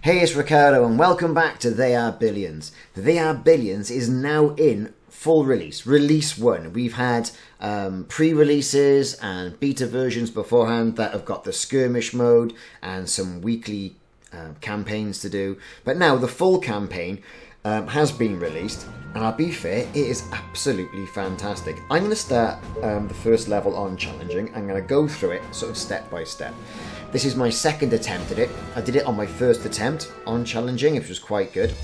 Hey, it's Ricardo and welcome back to They Are Billions. They Are Billions is now in full release, release 1. We've had pre-releases and beta versions beforehand that have got the skirmish mode and some weekly campaigns to do. But now the full campaign has been released, and I'll be fair, it is absolutely fantastic. I'm going to start the first level on challenging. I'm going to go through it sort of step by step. This is my second attempt at it. I did it on my first attempt on challenging, which was quite good.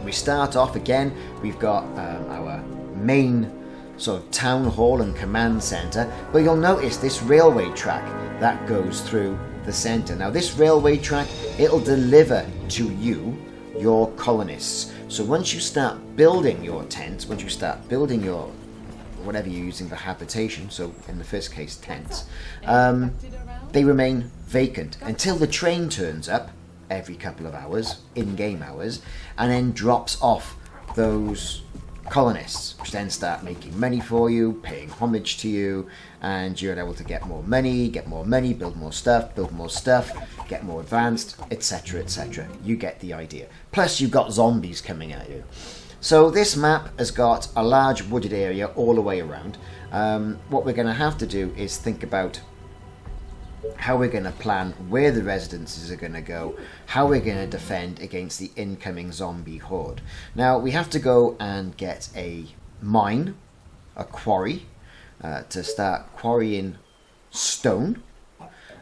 We start off again, we've got our main sort of town hall and command centre, but you'll notice this railway track that goes through the centre. Now this railway track, it'll deliver to you your colonists. So once you start building your tents, once you start building your whatever you're using for habitation, so in the first case tents, they remain vacant until the train turns up every couple of hours, in-game hours, and then drops off those colonists, which then start making money for you, paying homage to you, and you're able to get more money, build more stuff, get more advanced, etc, etc. You get the idea. Plus you've got zombies coming at you. So this map has got a large wooded area all the way around. What we're going to have to do is think about how we're going to plan where the residences are going to go, how we're going to defend against the incoming zombie horde. Now we have to go and get a mine, a quarry, to start quarrying stone,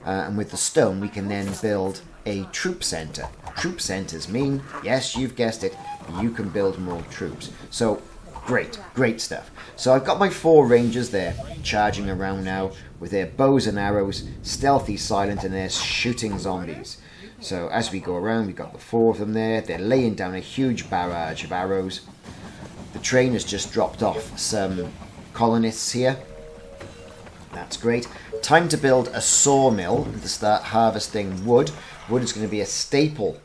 and with the stone we can then build a troop centre. Troop centres mean, yes, you've guessed it, you can build more troops. So great stuff. So I've got my 4 rangers there charging around now with their bows and arrows, stealthy, silent, and they're shooting zombies. So as we go around, we've got the 4 of them there. They're laying down a huge barrage of arrows. The train has just dropped off some colonists here. That's great. Time to build a sawmill to start harvesting wood. Wood is going to be a staple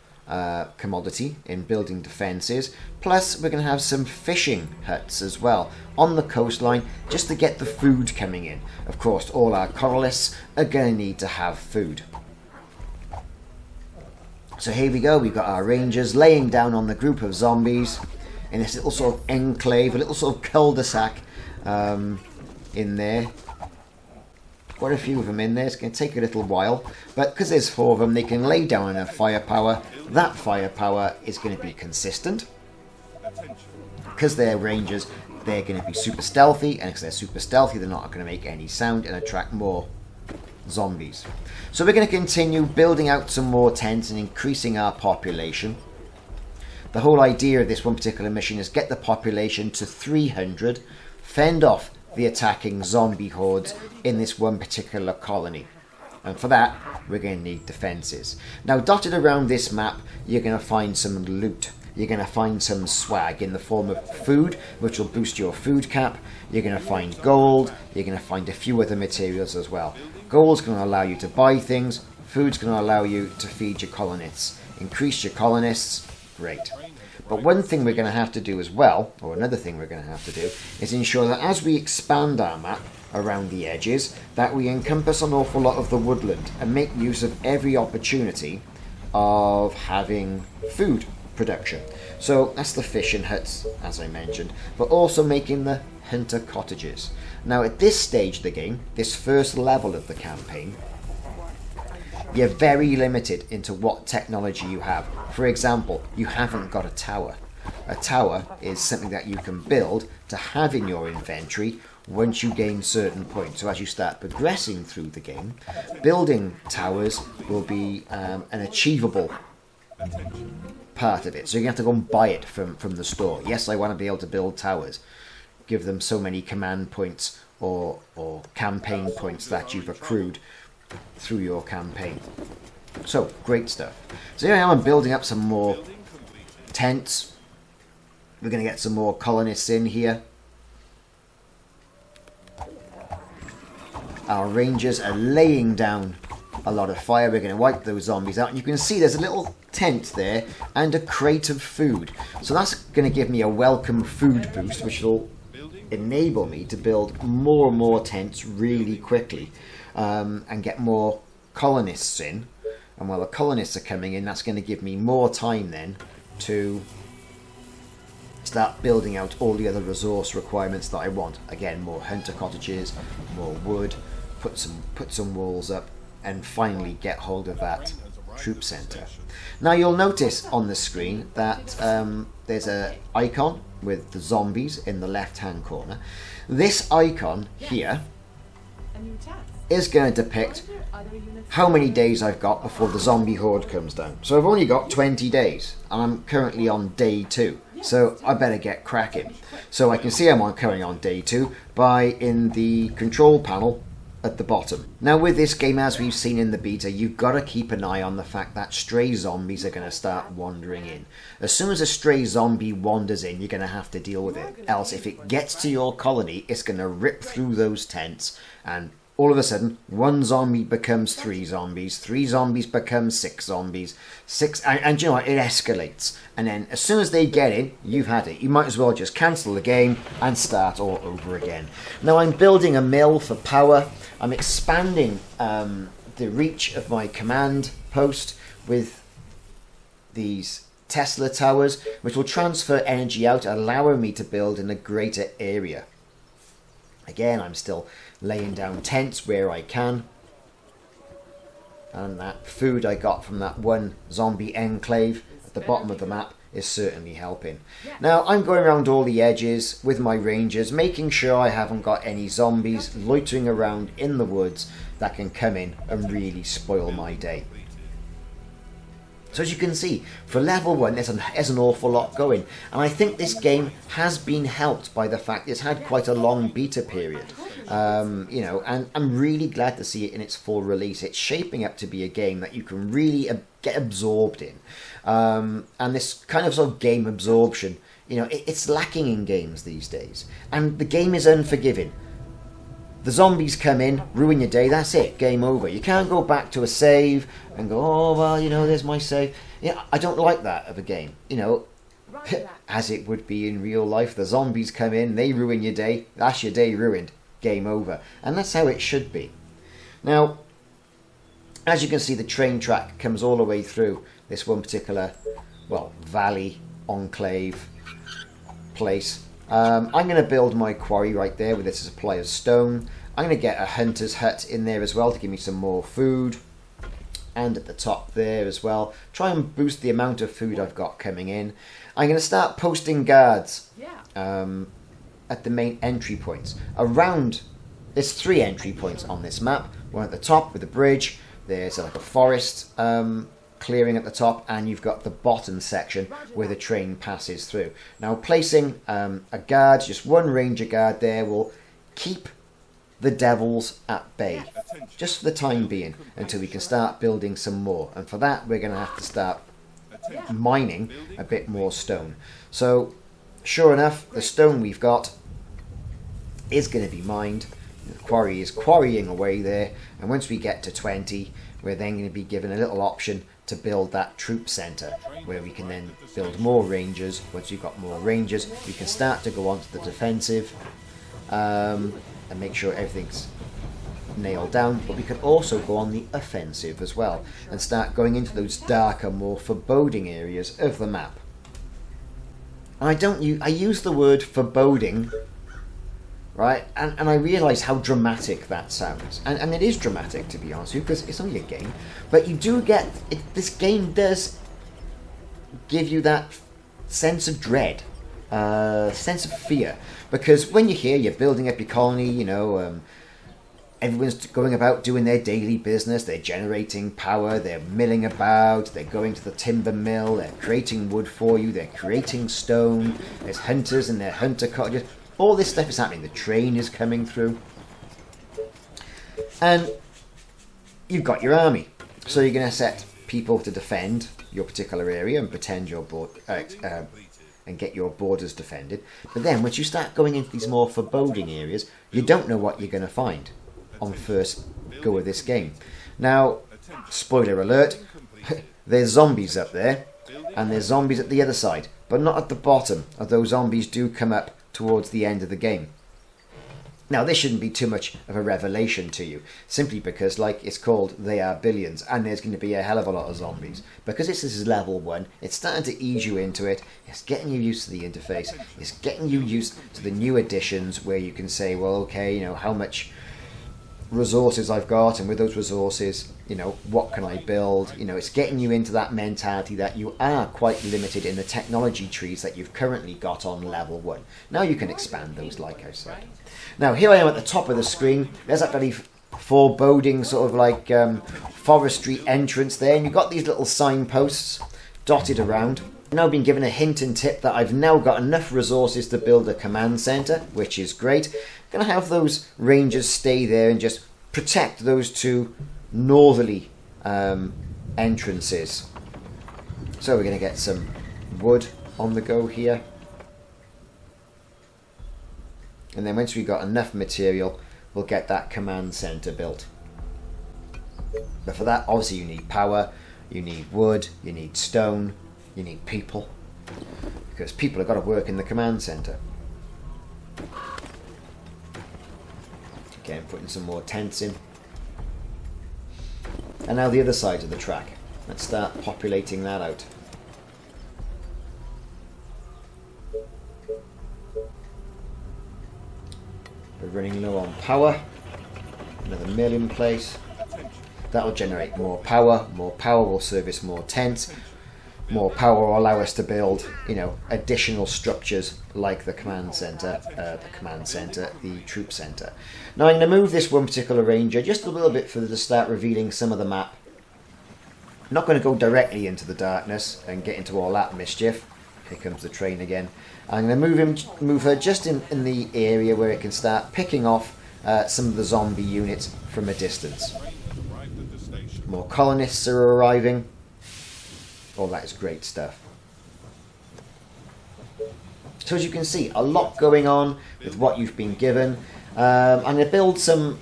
commodity in building defences. Plus we're going to have some fishing huts as well on the coastline just to get the food coming in. Of course all our colonists are going to need to have food. So here we go, we've got our rangers laying down on the group of zombies in this little sort of enclave, a little sort of cul-de-sac in there. Quite a few of them in there. It's going to take a little while, but because there's 4 of them, they can lay down enough firepower. That firepower is going to be consistent. Because they're rangers, they're going to be super stealthy, and because they're super stealthy, they're not going to make any sound and attract more zombies. So we're going to continue building out some more tents and increasing our population. The whole idea of this one particular mission is get the population to 300, fend off the attacking zombie hordes in this one particular colony, and for that we're going to need defences. Now dotted around this map you're going to find some loot, you're going to find some swag in the form of food, which will boost your food cap. You're going to find gold, you're going to find a few other materials as well. Gold's going to allow you to buy things, food's going to allow you to feed your colonists, increase your colonists, great. But one thing we're going to have to do as well, or another thing we're going to have to do, is ensure that as we expand our map around the edges, that we encompass an awful lot of the woodland and make use of every opportunity of having food production. So that's the fishing huts, as I mentioned, but also making the hunter cottages. Now at this stage of the game, this first level of the campaign, you're very limited into what technology you have. For example, you haven't got a tower. A tower is something that you can build to have in your inventory once you gain certain points. So as you start progressing through the game, building towers will be an achievable part of it. So you have to go and buy it from the store. Yes, I want to be able to build towers. Give them so many command points or campaign points that you've accrued through your campaign. So great stuff. So here I am, I'm building up some more tents. We're going to get some more colonists in here. Our rangers are laying down a lot of fire. We're going to wipe those zombies out, and you can see there's a little tent there and a crate of food. So that's going to give me a welcome food boost, which will enable me to build more and more tents really quickly, and get more colonists in And while the colonists are coming in, that's going to give me more time then to start building out all the other resource requirements that I want. Again, more hunter cottages, more wood, put some walls up, and finally get hold of that troop center. Now you'll notice on the screen that there's an icon with the zombies in the left hand corner. This icon here is going to depict how many days I've got before the zombie horde comes down. So I've only got 20 days and I'm currently on day 2. So I better get cracking. So I can see I'm currently on day 2 in the control panel at the bottom. Now with this game, as we've seen in the beta, you've got to keep an eye on the fact that stray zombies are going to start wandering in. As soon as a stray zombie wanders in, you're going to have to deal with it. Else if it gets to your colony, it's going to rip through those tents, and all of a sudden, 1 zombie becomes 3 zombies, 3 zombies become 6 zombies, and you know what, it escalates. And then as soon as they get in, you've had it. You might as well just cancel the game and start all over again. Now I'm building a mill for power. I'm expanding the reach of my command post with these Tesla towers, which will transfer energy out, allowing me to build in a greater area. Again, I'm still laying down tents where I can. And that food I got from that one zombie enclave at the bottom of the map is certainly helping. Now, I'm going around all the edges with my rangers, making sure I haven't got any zombies loitering around in the woods that can come in and really spoil my day. So as you can see, for level 1 there's an awful lot going, and I think this game has been helped by the fact it's had quite a long beta period. You know, and I'm really glad to see it in its full release. It's shaping up to be a game that you can really get absorbed in, and this kind of sort of game absorption, you know, it's lacking in games these days, and the game is unforgiving. The zombies come in, ruin your day, that's it, game over. You can't go back to a save and go, oh, well, you know, there's my save. Yeah, I don't like that of a game, you know, as it would be in real life. The zombies come in, they ruin your day, that's your day ruined, game over. And that's how it should be. Now, as you can see, the train track comes all the way through this one particular, well, valley, enclave, place. I'm going to build my quarry right there with this supply of stone. I'm going to get a hunter's hut in there as well to give me some more food. And at the top there as well. Try and boost the amount of food I've got coming in. I'm going to start posting guards at the main entry points. There's 3 entry points on this map. One at the top with a bridge. There's like a forest clearing at the top, and you've got the bottom section where the train passes through. Now placing a guard, just 1 ranger guard there, will keep the devils at bay, just for the time being, until we can start building some more. And for that we're going to have to start mining a bit more stone. So sure enough, the stone we've got is going to be mined. The quarry is quarrying away there, and once we get to 20, we're then going to be given a little option to build that troop center, where we can then build more rangers. Once you've got more rangers, we can start to go on to the defensive and make sure everything's nailed down, but we can also go on the offensive as well and start going into those darker, more foreboding areas of the map. And I use the word foreboding, right? And I realise how dramatic that sounds. And it is dramatic, to be honest with you, because it's only a game. But you do get... this game does give you that sense of dread, sense of fear. Because when you're here, you're building up your colony, you know, everyone's going about doing their daily business. They're generating power, they're milling about, they're going to the timber mill, they're creating wood for you, they're creating stone, there's hunters and their hunter cottages. All this stuff is happening. The train is coming through. And you've got your army. So you're going to set people to defend your particular area and pretend your and get your borders defended. But then once you start going into these more foreboding areas, you don't know what you're going to find on first go of this game. Now, spoiler alert, there's zombies up there and there's zombies at the other side, but not at the bottom, although zombies do come up towards the end of the game. Now, this shouldn't be too much of a revelation to you, simply because, like it's called, they are billions, and there's going to be a hell of a lot of zombies. Because this is level 1, it's starting to ease you into it, it's getting you used to the interface, it's getting you used to the new additions where you can say, well, okay, you know, how much resources I've got, and with those resources, you know, what can I build? You know, it's getting you into that mentality that you are quite limited in the technology trees that you've currently got on level 1. Now you can expand those, like I said. Now, here I am at the top of the screen. There's that very foreboding sort of like forestry entrance there. And you've got these little signposts dotted around. I've now been given a hint and tip that I've now got enough resources to build a command center, which is great. I'm going to have those rangers stay there and just protect those two northerly entrances. So we're going to get some wood on the go here. And then once we've got enough material, we'll get that command center built. But for that, obviously you need power, you need wood, you need stone, you need people. Because people have got to work in the command center. Again, putting some more tents in. And now the other side of the track. Let's start populating that out. We're running low on power. Another mill in place. That'll generate more power. More power will service more tents. More power will allow us to build, you know, additional structures like the command center, the troop center. Now I'm going to move this one particular ranger just a little bit further to start revealing some of the map. I'm not going to go directly into the darkness and get into all that mischief. Here comes the train again. I'm going to move her just in the area where it can start picking off some of the zombie units from a distance. More colonists are arriving. All that is great stuff. So as you can see, a lot going on with what you've been given. I'm going to build some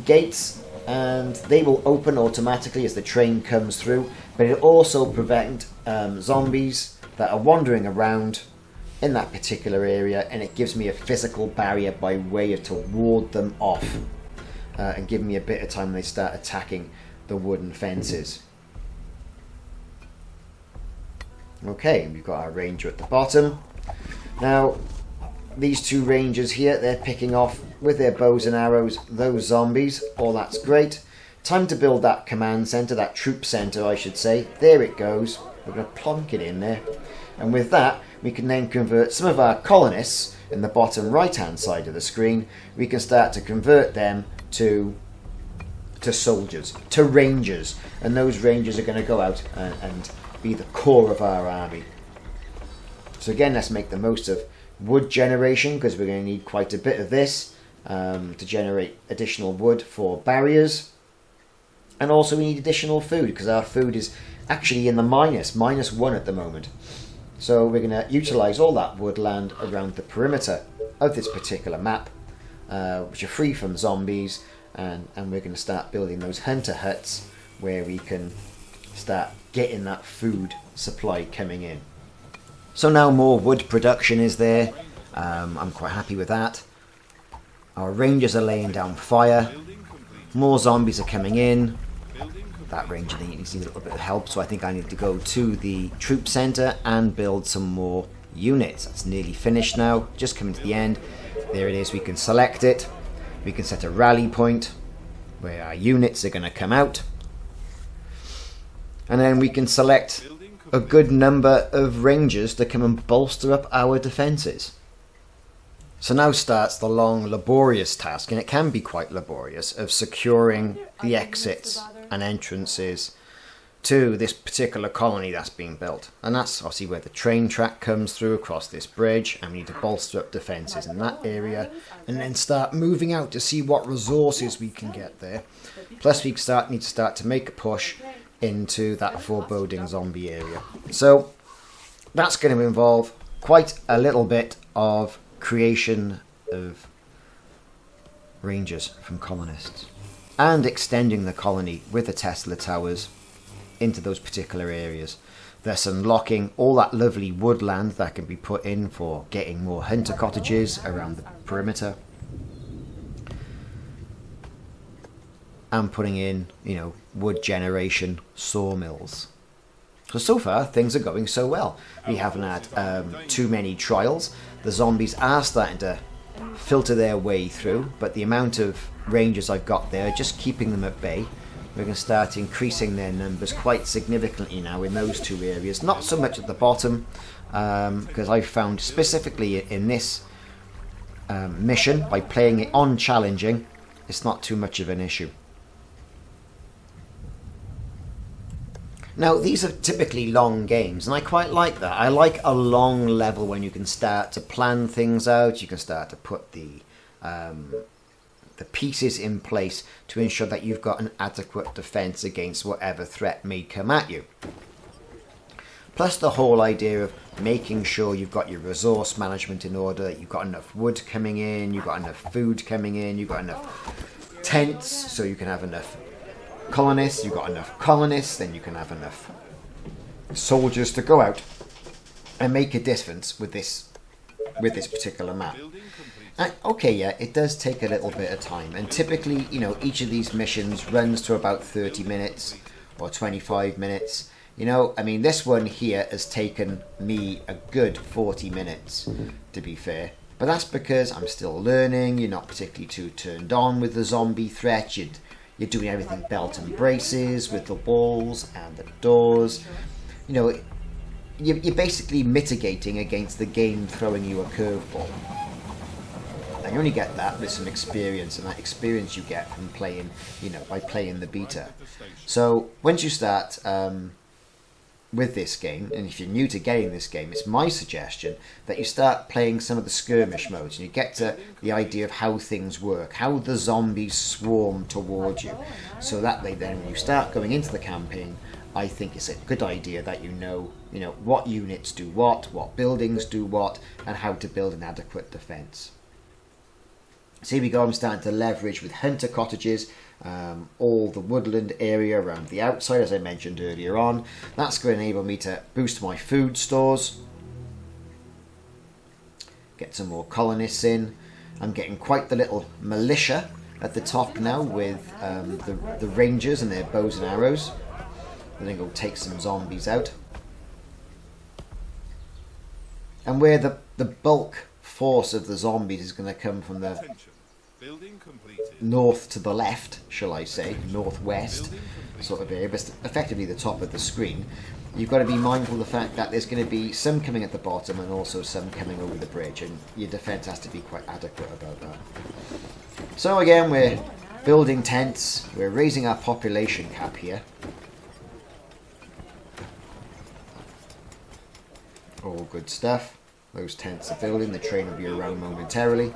gates, and they will open automatically as the train comes through, but it'll also prevent zombies that are wandering around in that particular area, and it gives me a physical barrier by way of to ward them off and give me a bit of time when they start attacking the wooden fences. Okay, we've got our ranger at the bottom. Now, these two rangers here, they're picking off with their bows and arrows those zombies. All that's great. Time to build that command center, that troop center, I should say. There it goes. We're going to plonk it in there. And with that, we can then convert some of our colonists in the bottom right-hand side of the screen. We can start to convert them to soldiers, to rangers. And those rangers are going to go out and be the core of our army. So again, let's make the most of wood generation, because we're going to need quite a bit of this to generate additional wood for barriers. And also we need additional food, because our food is actually in the -1 at the moment. So we're going to utilize all that woodland around the perimeter of this particular map, which are free from zombies, and we're going to start building those hunter huts where we can start getting that food supply coming in. So now more wood production is there. I'm quite happy with that. Our rangers are laying down fire. More zombies are coming in. That ranger needs a little bit of help, so I think I need to go to the troop center and build some more units. That's nearly finished now, just coming to the end. There it is, we can select it. We can set a rally point where our units are going to come out. And then we can select a good number of rangers to come and bolster up our defences. So now starts the long, laborious task, and it can be quite laborious, of securing the exits and entrances to this particular colony that's being built. And that's obviously where the train track comes through across this bridge, and we need to bolster up defences in that area, and then start moving out to see what resources we can get there. Plus we need to start to make a push into that foreboding zombie area. So that's going to involve quite a little bit of creation of rangers from colonists and extending the colony with the Tesla towers into those particular areas, thus unlocking all that lovely woodland that can be put in for getting more hunter cottages around the perimeter. and putting in, you know, wood generation sawmills. So far, things are going so well. We haven't had too many trials. The zombies are starting to filter their way through, but the amount of rangers I've got there, just keeping them at bay. We're going to start increasing their numbers quite significantly now in those two areas. Not so much at the bottom, because I've found specifically in this mission, by playing it on challenging, it's not too much of an issue. Now, these are typically long games, and I quite like that. I like a long level when you can start to plan things out, you can start to put the pieces in place to ensure that you've got an adequate defense against whatever threat may come at you. Plus the whole idea of making sure you've got your resource management in order, that you've got enough wood coming in, you've got enough food coming in, you've got enough tents so you can have enough colonists, you've got enough colonists, then you can have enough soldiers to go out and make a difference with this particular map. And, okay, yeah, it does take a little bit of time, and typically, you know, each of these missions runs to about 30 minutes or 25 minutes. You know, I mean, this one here has taken me a good 40 minutes, to be fair. But that's because I'm still learning. You're not particularly too turned on with the zombie threat. You're doing everything belt and braces with the walls and the doors. You know, you're basically mitigating against the game throwing you a curveball. And you only get that with some experience, and that experience you get from playing, you know, by playing the beta. So once you start with this game, and if you're new to getting this game, it's my suggestion that you start playing some of the skirmish modes, and you get to the idea of how things work, how the zombies swarm towards you. So that way then when you start going into the campaign, I think it's a good idea that you know what units do what buildings do what, and how to build an adequate defense. So here we go, I'm starting to leverage with hunter cottages, all the woodland area around the outside, as I mentioned earlier on. That's going to enable me to boost my food stores, get some more colonists in. I'm getting quite the little militia at the top now with the rangers and their bows and arrows. I'm going to go take some zombies out. And where the bulk force of the zombies is going to come from the north to the left, shall I say, northwest sort of area, but effectively the top of the screen. You've got to be mindful of the fact that there's going to be some coming at the bottom and also some coming over the bridge, and your defense has to be quite adequate about that. So again, we're building tents, we're raising our population cap here. All good stuff. Those tents are building, the train will be around momentarily.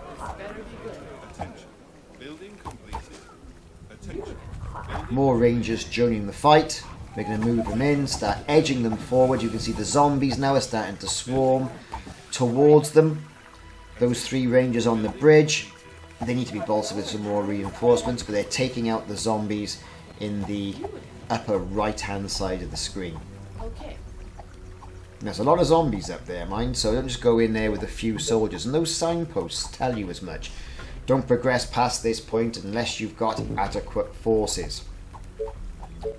More rangers joining the fight. We're going to move them in, start edging them forward. You can see the zombies now are starting to swarm towards them. Those three rangers on the bridge, they need to be bolstered with some more reinforcements, but they're taking out the zombies in the upper right hand side of the screen. There's a lot of zombies up there, mind, so don't just go in there with a few soldiers, and those signposts tell you as much. Don't progress past this point unless you've got adequate forces.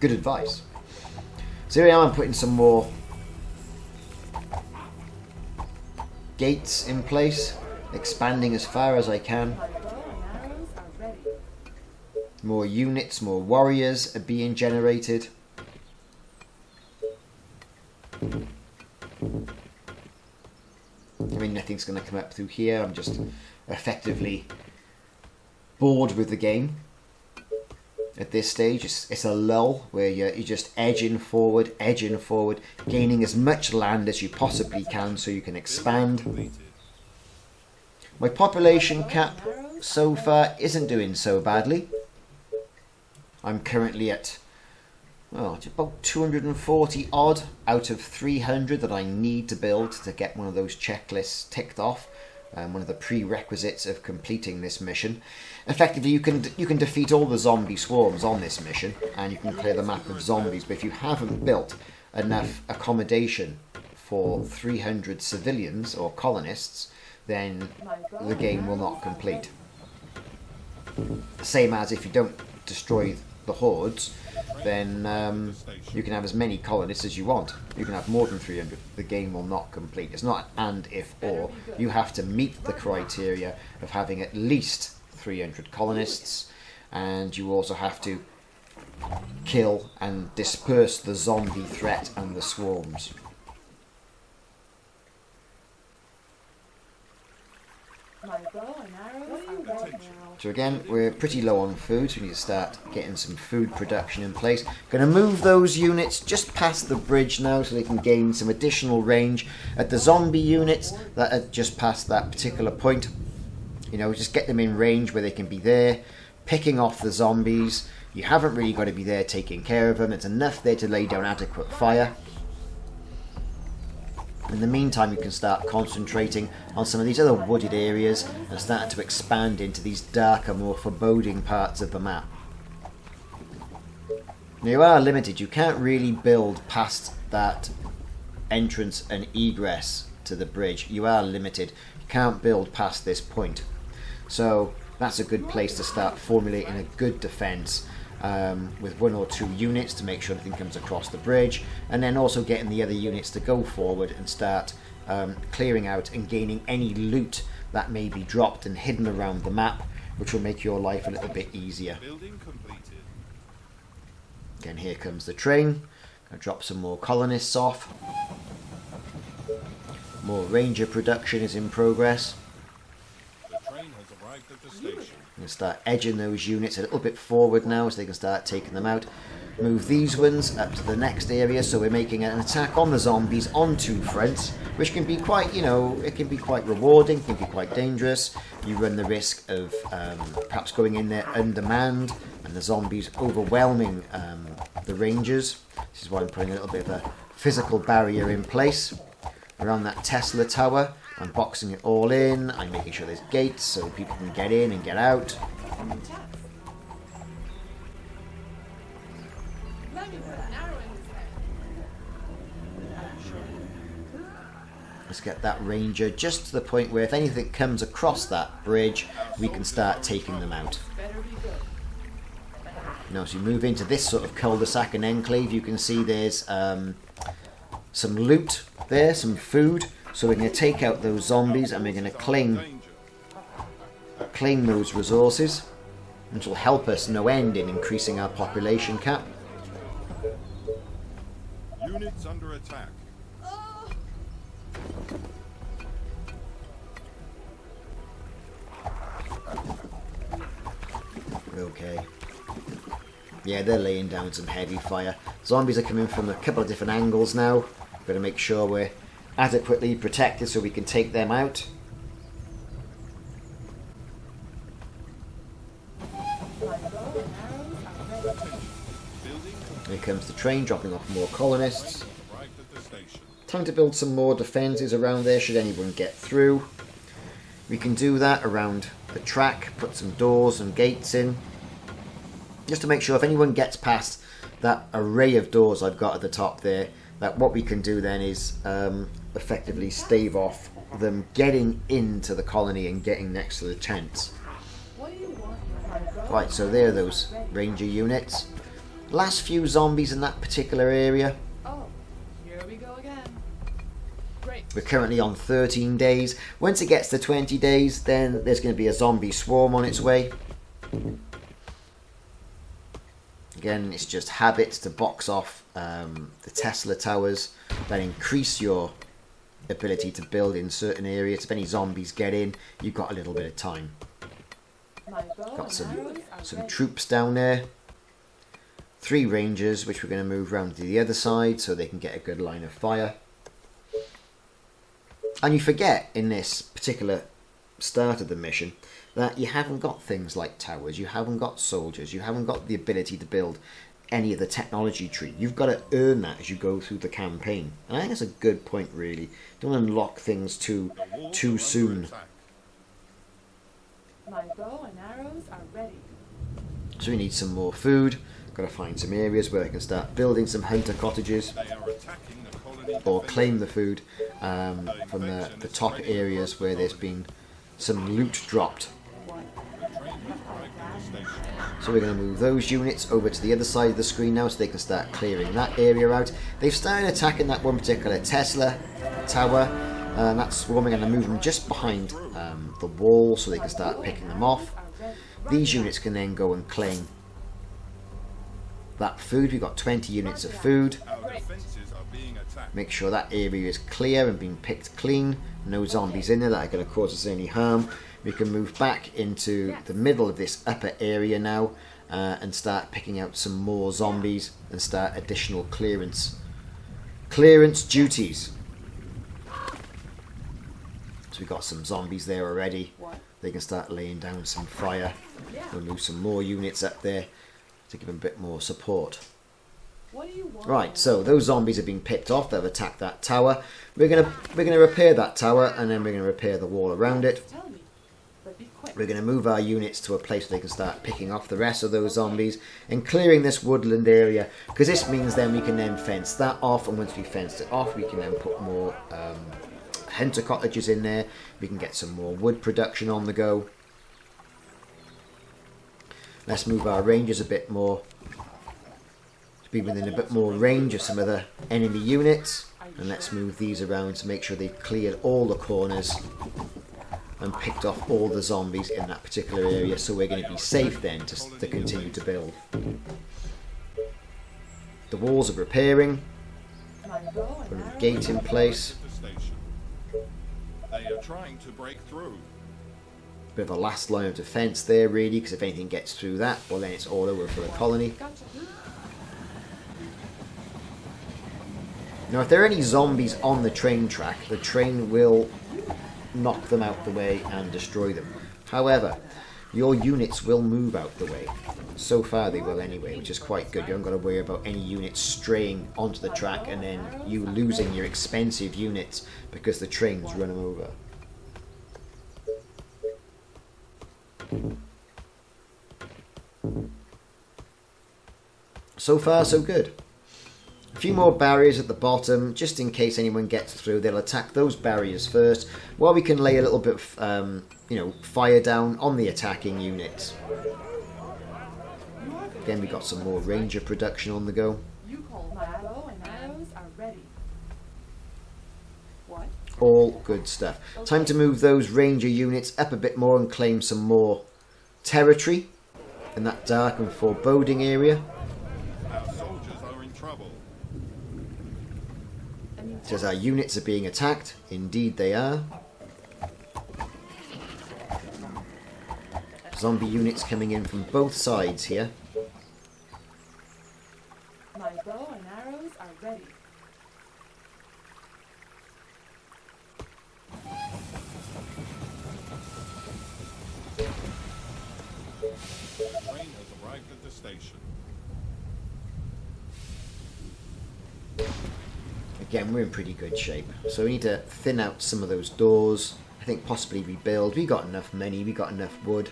Good advice. So here I am putting some more gates in place, expanding as far as I can. More units, more warriors are being generated. I mean, nothing's going to come up through here. I'm just effectively bored with the game at this stage. It's a lull where you're just edging forward, gaining as much land as you possibly can so you can expand. My population cap so far isn't doing so badly. I'm currently at, well, about 240 odd out of 300 that I need to build to get one of those checklists ticked off. One of the prerequisites of completing this mission. Effectively, you can defeat all the zombie swarms on this mission, and you can clear the map of zombies. But if you haven't built enough accommodation for 300 civilians or colonists, then the game will not complete. Same as if you don't destroy the hordes, then you can have as many colonists as you want. You can have more than 300. The game will not complete. It's not and if or. You have to meet the criteria of having at least 300 colonists, and you also have to kill and disperse the zombie threat and the swarms. So again, we're pretty low on food, so we need to start getting some food production in place. Going to move those units just past the bridge now so they can gain some additional range. At the zombie units that are just past that particular point, you know, just get them in range where they can be there, picking off the zombies. You haven't really got to be there taking care of them. It's enough there to lay down adequate fire. In the meantime, you can start concentrating on some of these other wooded areas and start to expand into these darker, more foreboding parts of the map. Now, you are limited. You can't really build past that entrance and egress to the bridge. You are limited. You can't build past this point. So that's a good place to start formulating a good defence. With 1 or 2 units to make sure everything comes across the bridge, and then also getting the other units to go forward and start clearing out and gaining any loot that may be dropped and hidden around the map, which will make your life a little bit easier. Again, here comes the train. Gonna drop some more colonists off. More ranger production is in progress. The train has arrived at the station. I'm going to start edging those units a little bit forward now so they can start taking them out. Move these ones up to the next area, so we're making an attack on the zombies on 2 fronts, which can be quite, you know, it can be quite rewarding, can be quite dangerous. You run the risk of perhaps going in there undermanned and the zombies overwhelming the rangers. This is why I'm putting a little bit of a physical barrier in place around that Tesla tower. I'm boxing it all in. I'm making sure there's gates so people can get in and get out. Let's get that ranger just to the point where if anything comes across that bridge, we can start taking them out. Now, as you move into this sort of cul-de-sac and enclave, you can see there's some loot there, some food. So we're going to take out those zombies and we're going to claim those resources, which will help us no end in increasing our population cap. Units under attack. Okay. Yeah, they're laying down some heavy fire. Zombies are coming from a couple of different angles now. We've got to make sure we're adequately protected so we can take them out. Here comes the train dropping off more colonists. Time to build some more defences around there should anyone get through. We can do that around the track, put some doors and gates in, just to make sure if anyone gets past that array of doors I've got at the top there, that what we can do then is effectively stave off them getting into the colony and getting next to the tents. Right, so there are those ranger units. Last few zombies in that particular area. Oh, here we go again. Great. We're currently on 13 days. Once it gets to 20 days, then there's going to be a zombie swarm on its way. Again, it's just habits to box off the Tesla towers that increase your ability to build in certain areas. If any zombies get in, you've got a little bit of time. Got some troops down there. 3 rangers, which we're going to move around to the other side so they can get a good line of fire. And you forget in this particular start of the mission that you haven't got things like towers, you haven't got soldiers, you haven't got the ability to build any of the technology tree. You've got to earn that as you go through the campaign. And I think that's a good point, really. Don't unlock things too soon. My bow and arrows are ready. So we need some more food. Got to find some areas where I can start building some hunter cottages or claim the food from the top areas where there's been some loot dropped. station. So we're going to move those units over to the other side of the screen now so they can start clearing that area out. They've started attacking that one particular Tesla tower, and that's swarming, and I'm moving them just behind the wall so they can start picking them off. These units can then go and claim that food. We've got 20 units of food. Our defenses are being attacked. Make sure that area is clear and being picked clean. No zombies in there that are going to cause us any harm. We can move back into the middle of this upper area now and start picking out some more zombies and start additional clearance duties. So we've got some zombies there already. They can start laying down some fire. We'll move some more units up there to give them a bit more support. What do you want? Right, so those zombies have been picked off. They've attacked that tower. We're gonna repair that tower, and then we're gonna repair the wall around it. Tell me, but be quick. We're gonna move our units to a place where they can start picking off the rest of those zombies and clearing this woodland area, because this means then we can then fence that off, and once we fenced it off, we can then put more hunter cottages in there. We can get some more wood production on the go. Let's move our rangers a bit more to be within a bit more range of some of the enemy units, and let's move these around to make sure they've cleared all the corners and picked off all the zombies in that particular area, so we're going to be safe then to continue to build. The walls are repairing. Put a gate in place. They are trying to break through. Bit of a last line of defence there, really, because if anything gets through that, well, then it's all over for the colony. Gotcha. Now, if there are any zombies on the train track, the train will knock them out the way and destroy them. However, your units will move out the way. So far they will anyway, which is quite good. You haven't got to worry about any units straying onto the track and then you losing your expensive units because the trains run them over. So far so good. A few more barriers at the bottom, just in case anyone gets through. They'll attack those barriers first, while we can lay a little bit of, fire down on the attacking units. Again, we got some more ranger production on the go. You call my bow and arrows are ready. What? All good stuff. Time to move those ranger units up a bit more and claim some more territory in that dark and foreboding area. Our soldiers are in trouble. It says our units are being attacked. Indeed they are. Zombie units coming in from both sides here. My bow and arrows are ready. The train has arrived at the station. Again, we're in pretty good shape. So we need to thin out some of those doors. I think possibly rebuild. We got enough money, we got enough wood.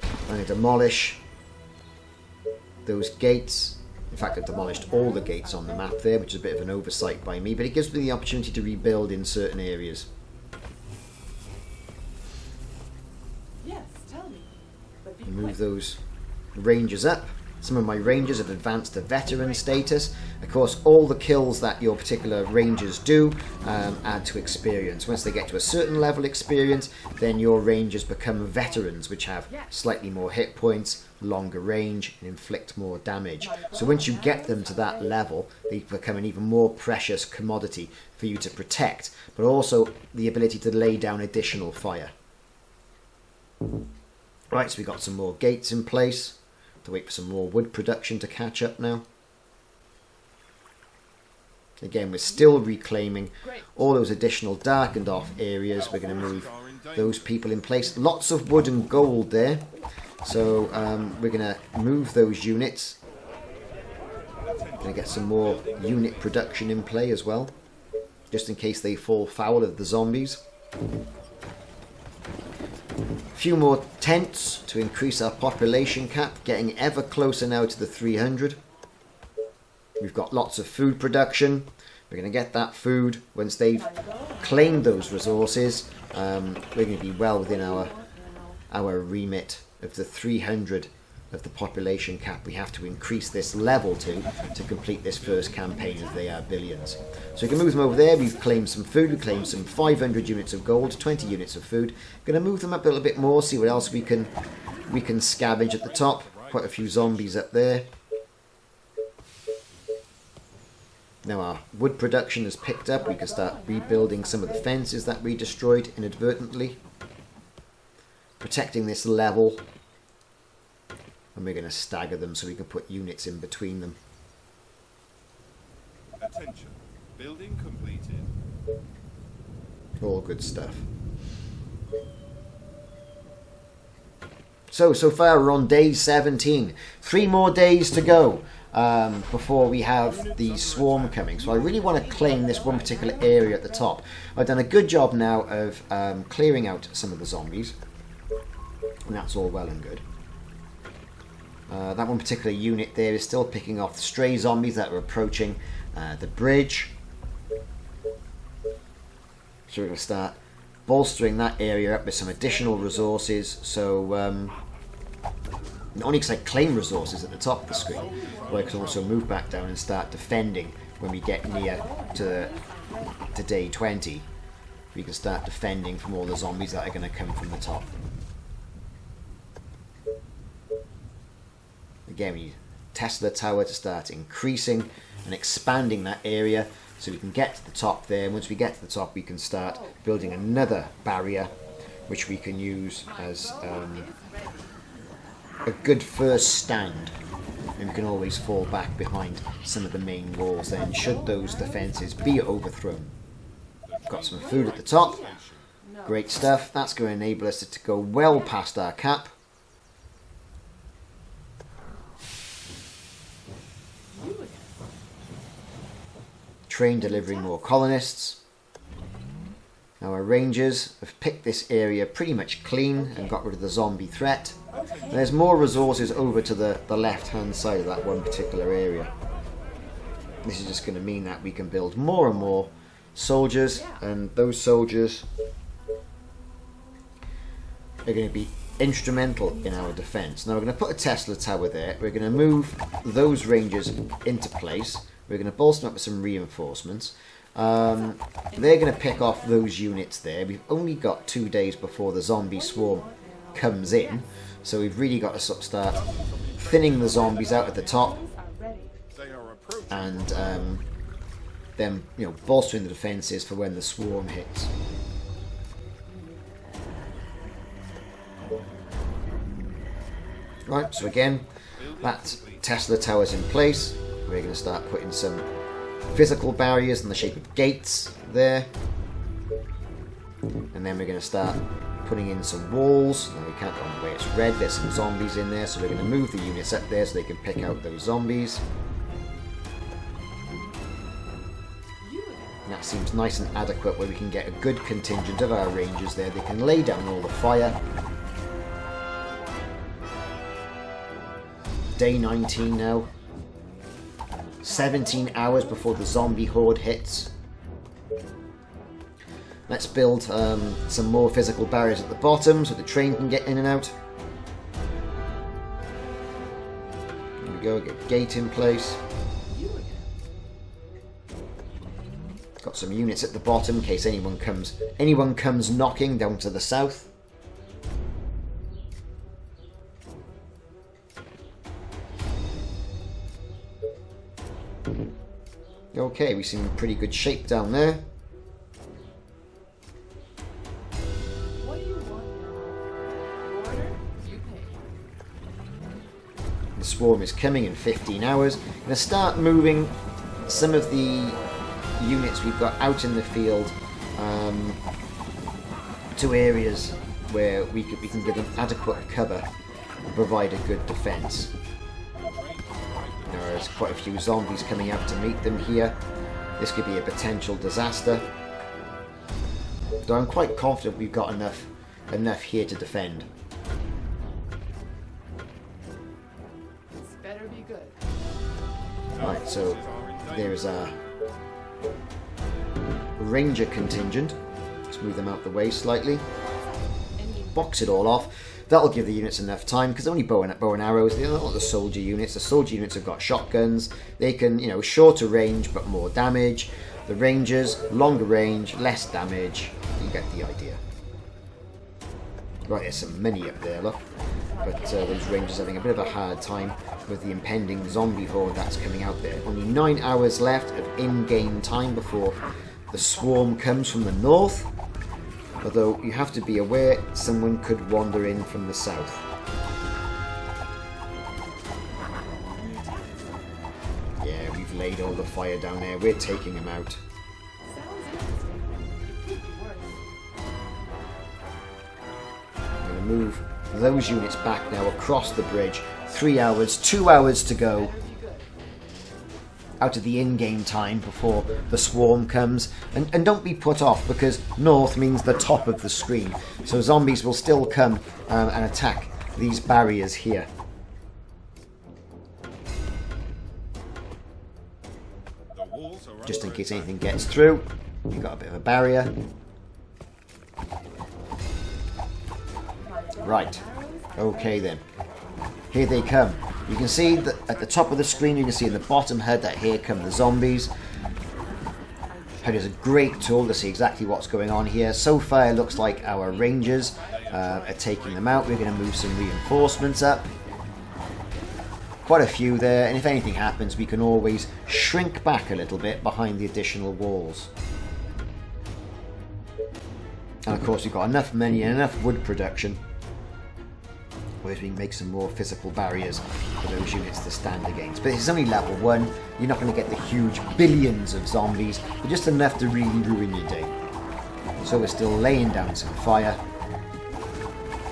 I'm going to demolish those gates. In fact, I've demolished all the gates on the map there, which is a bit of an oversight by me, but it gives me the opportunity to rebuild in certain areas. Yes, tell me. But be Move quick. those rangers up. Some of my rangers have advanced to veteran status. Of course, all the kills that your particular rangers do add to experience. Once they get to a certain level of experience, then your rangers become veterans, which have slightly more hit points, longer range, and inflict more damage. So once you get them to that level, they become an even more precious commodity for you to protect, but also the ability to lay down additional fire. Right, so we've got some more gates in place. To wait for some more wood production to catch up now. Again, we're still reclaiming all those additional darkened off areas. We're going to move those people in place. Lots of wood and gold there. So we're going to move those units. Going to get some more unit production in play as well, just in case they fall foul of the zombies. A few more tents to increase our population cap, getting ever closer now to the 300. We've got lots of food production. We're going to get that food once they've claimed those resources. We're going to be well within our our remit of the 300 of the population cap we have to increase this level to complete this first campaign of They Are Billions. So we can move them over there. We've claimed some food. We claimed some 500 units of gold, 20 units of food. Going to move them up a little bit more, see what else we can scavenge at the top. Quite a few zombies up there. Now our wood production has picked up. We can start rebuilding some of the fences that we destroyed inadvertently. Protecting this level. And we're going to stagger them so we can put units in between them. Attention. Building completed. All good stuff. So far we're on day 17. 3 more days to go before we have the swarm coming. So I really want to claim this one particular area at the top. I've done a good job now of clearing out some of the zombies. And that's all well and good. That one particular unit there is still picking off the stray zombies that are approaching the bridge. So we're going to start bolstering that area up with some additional resources. So not only can I claim resources at the top of the screen, but I can also move back down and start defending when we get near to day 20. We can start defending from all the zombies that are going to come from the top. Again, we need Tesla Tower to start increasing and expanding that area so we can get to the top there. And once we get to the top, we can start building another barrier, which we can use as a good first stand. And we can always fall back behind some of the main walls then, should those defences be overthrown. Got some food at the top. Great stuff. That's going to enable us to go well past our cap. Train delivering more colonists. Our rangers have picked this area pretty much clean and got rid of the zombie threat. And there's more resources over to the left hand side of that one particular area. This is just going to mean that we can build more and more soldiers, and those soldiers are going to be instrumental in our defense. Now we're going to put a Tesla tower there. We're going to move those rangers into place. We're going to bolster them up with some reinforcements. They're going to pick off those units there. We've only got 2 days before the zombie swarm comes in, so we've really got to sort of start thinning the zombies out at the top, and then bolstering the defences for when the swarm hits. Right, so again, that Tesla tower's in place. We're going to start putting some physical barriers in the shape of gates there. And then we're going to start putting in some walls. Now we can't go on the way it's red, there's some zombies in there, so we're going to move the units up there so they can pick out those zombies. And that seems nice and adequate, where we can get a good contingent of our rangers there. They can lay down all the fire. Day 19 now. 17 hours before the zombie horde hits. Let's build some more physical barriers at the bottom so the train can get in and out. Here we go, get a gate in place. Got some units at the bottom in case anyone comes knocking down to the south. Okay, we seem in pretty good shape down there. What do you want? Order, you pay. The swarm is coming in 15 hours. I'm going to start moving some of the units we've got out in the field to areas where we can give them adequate cover and provide a good defence. There's quite a few zombies coming out to meet them here. This could be a potential disaster. Though I'm quite confident we've got enough here to defend. This better be good. Right, so there's our ranger contingent. Let's move them out the way slightly. Any box it all off. That'll give the units enough time, because only bow and arrows. They're not the soldier units. The soldier units have got shotguns. They can, you know, shorter range but more damage. The rangers, longer range, less damage. You get the idea. Right, there's some money up there, look. But those rangers are having a bit of a hard time with the impending zombie horde that's coming out there. Only 9 hours left of in-game time before the swarm comes from the north. Although you have to be aware someone could wander in from the south. Yeah, we've laid all the fire down there. We're taking them out. Sounds interesting. It could be worse. I'm going to move those units back now across the bridge. 3 hours, 2 hours to go. Out of the in-game time before the swarm comes. And don't be put off, because north means the top of the screen. So zombies will still come and attack these barriers here. The walls are Just in under case attack. anything gets through. You've got a bit of a barrier. Right. Okay then. Here they come. You can see that at the top of the screen, you can see in the bottom HUD that here come the zombies. HUD is a great tool to see exactly what's going on here. So far it looks like our rangers are taking them out. We're going to move some reinforcements up. Quite a few there, and if anything happens we can always shrink back a little bit behind the additional walls. And of course we've got enough money and enough wood production, whereas we can make some more physical barriers for those units to stand against. But it's only level 1, you're not going to get the huge billions of zombies, but just enough to really ruin your day. So we're still laying down some fire.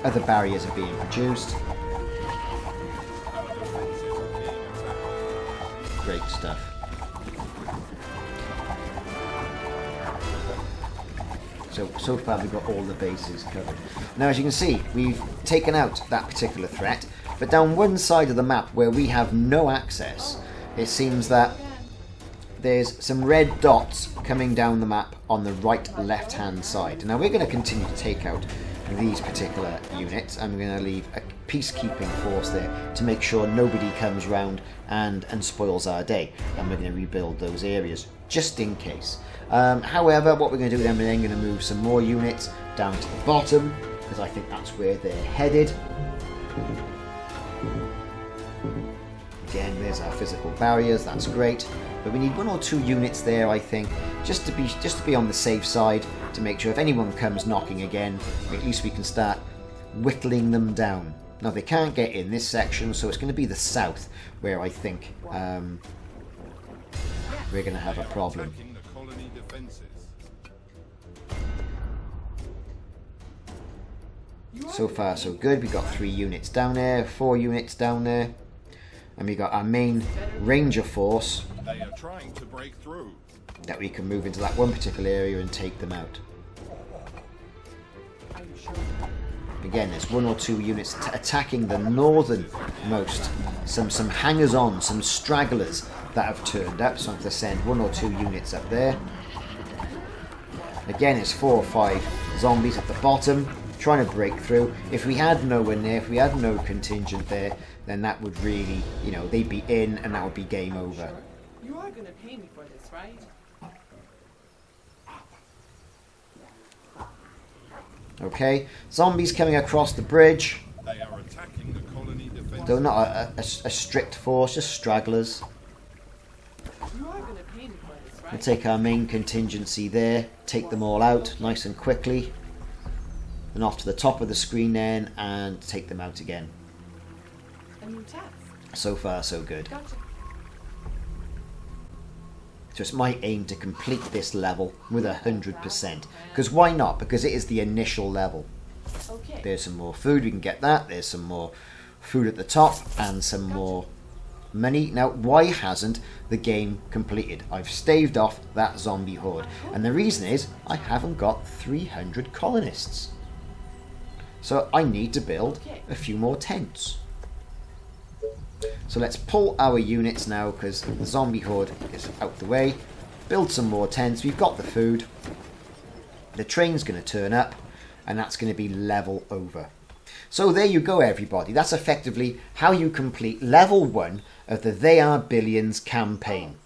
Other barriers are being produced. Great stuff. So far we've got all the bases covered. Now as you can see, we've taken out that particular threat, but down one side of the map where we have no access, it seems that there's some red dots coming down the map on the right left hand side. Now we're going to continue to take out these particular units. I'm going to leave a peacekeeping force there to make sure nobody comes round and spoils our day, and we're going to rebuild those areas just in case. However, what we're going to do then, we're then going to move some more units down to the bottom, because I think that's where they're headed. Again, there's our physical barriers, that's great. But we need 1 or 2 units there, I think, just to be on the safe side, to make sure if anyone comes knocking again, at least we can start whittling them down. Now they can't get in this section, so it's going to be the south where I think we're going to have a problem. Attacking the colony defenses. So far so good. We've got 3 units down there, 4 units down there, and we got our main ranger force They are trying to break through. that we can move into that one particular area and take them out. Are you sure? Again, there's 1 or 2 units attacking the northernmost. Some hangers-on, some stragglers that have turned up, so I'm going to send 1 or 2 units up there. Again, it's 4 or 5 zombies at the bottom trying to break through. If we had no one there, if we had no contingent there, then that would really, you know, they'd be in and that would be game over. You are gonna pay me for this, right? Okay, zombies coming across the bridge. They are attacking the colony defenses. Though not a strict force, just stragglers. You are gonna pay me for this, We'll right? take our main contingency there, take them all out nice and quickly, and off to the top of the screen then, and take them out again. A new task. So far so good. Gotcha. So it's my aim to complete this level with 100%. Because why not? Because it is the initial level. Okay. There's some more food, we can get that. There's some more food at the top and some more money. Now, why hasn't the game completed? I've staved off that zombie horde. And the reason is I haven't got 300 colonists. So I need to build a few more tents. So let's pull our units now, because the zombie horde is out the way. Build some more tents. We've got the food. The train's going to turn up. and that's going to be level over. So there you go, everybody. That's effectively how you complete level 1 of the They Are Billions campaign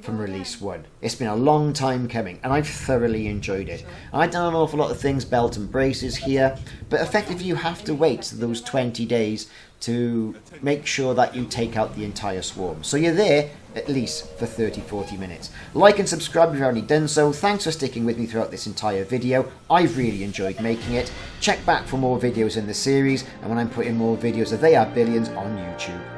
from release 1. It's been a long time coming, and I've thoroughly enjoyed it. I've done an awful lot of things, belt and braces here, but effectively you have to wait those 20 days to make sure that you take out the entire swarm. So you're there at least for 30-40 minutes. Like and subscribe if you've already done so. Thanks for sticking with me throughout this entire video. I've really enjoyed making it. Check back for more videos in the series, and when I'm putting more videos of They Are Billions on YouTube.